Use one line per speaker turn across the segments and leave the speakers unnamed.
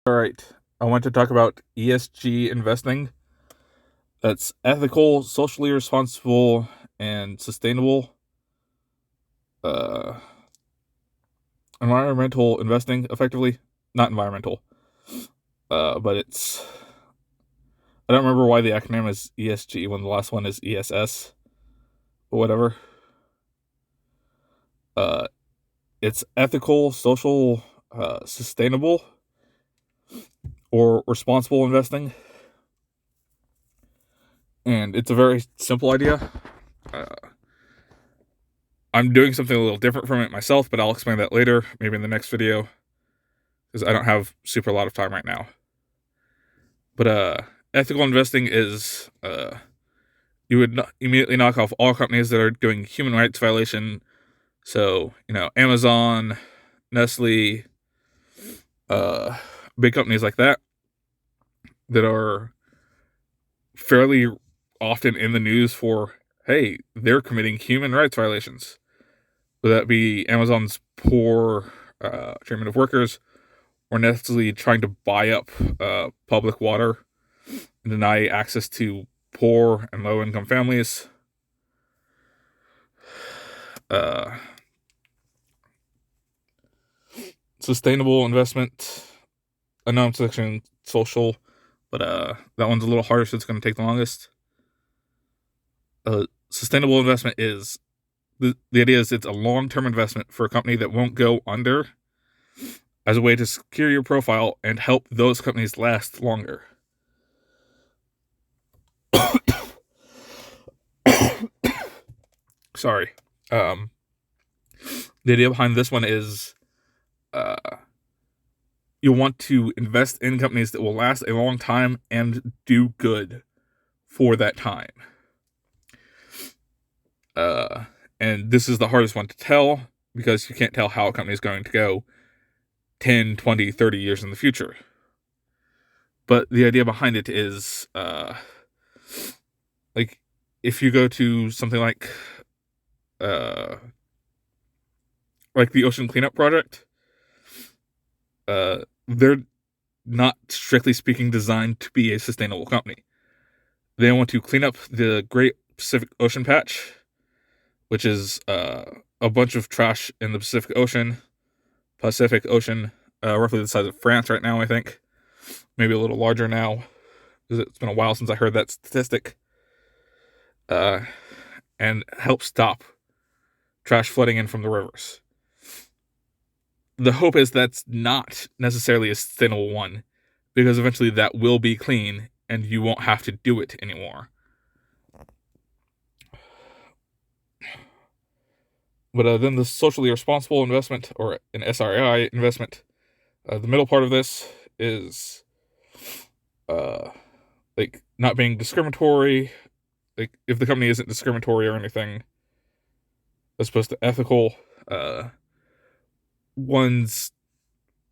All right, I want to talk about ESG investing. That's ethical, socially responsible, and sustainable. Uh, Environmental investing, effectively. Not environmental, but it's. I don't remember why the acronym is ESG when the last one is ESS, but whatever. Uh, it's ethical, social, sustainable, or responsible investing. And it's a very simple idea. Uh, I'm doing something a little different from it myself, but I'll explain that later, maybe in the next video, because I don't have super a lot of time right now. But ethical investing is you would immediately knock off all companies that are doing human rights violation. So Amazon, Nestle, big companies like that are fairly often in the news for, hey, they're committing human rights violations. Whether that be Amazon's poor treatment of workers, or Nestle trying to buy up public water and deny access to poor and low-income families. Sustainable investment. I know I'm section social, but that one's a little harder, so it's going to take the longest. Sustainable investment is the idea is it's a long-term investment for a company that won't go under, as a way to secure your profile and help those companies last longer. Sorry. The idea behind this one is you want to invest in companies that will last a long time and do good for that time. And this is the hardest one to tell, because you can't tell how a company is going to go 10, 20, 30 years in the future. But the idea behind it is, like, if you go to something like the Ocean Cleanup Project, they're not, strictly speaking, designed to be a sustainable company. They want to clean up the Great Pacific Ocean Patch, which is a bunch of trash in the Pacific Ocean, roughly the size of France right now, I think. Maybe a little larger now, because it's been a while since I heard that statistic. And help stop trash flooding in from the rivers. The hope is that's not necessarily a sustainable one, because eventually that will be clean and you won't have to do it anymore. But then the socially responsible investment, or an SRI investment, the middle part of this is like not being discriminatory. Like, if the company isn't discriminatory or anything, as opposed to ethical, one's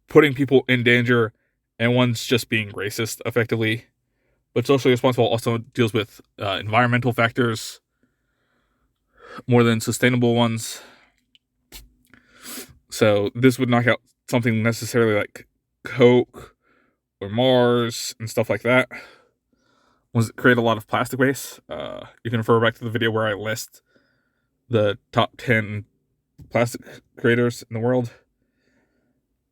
putting people in danger, and one's just being racist, effectively. But socially responsible also deals with environmental factors more than sustainable ones. So this would knock out something necessarily like Coke or Mars and stuff like that. Ones that create a lot of plastic waste. You can refer back to the video where I list the top 10 plastic creators in the world.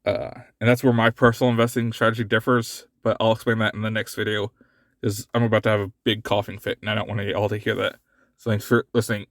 And that's where my personal investing strategy differs, but I'll explain that in the next video, because I'm about to have a big coughing fit and I don't want you all to hear that. So thanks for listening.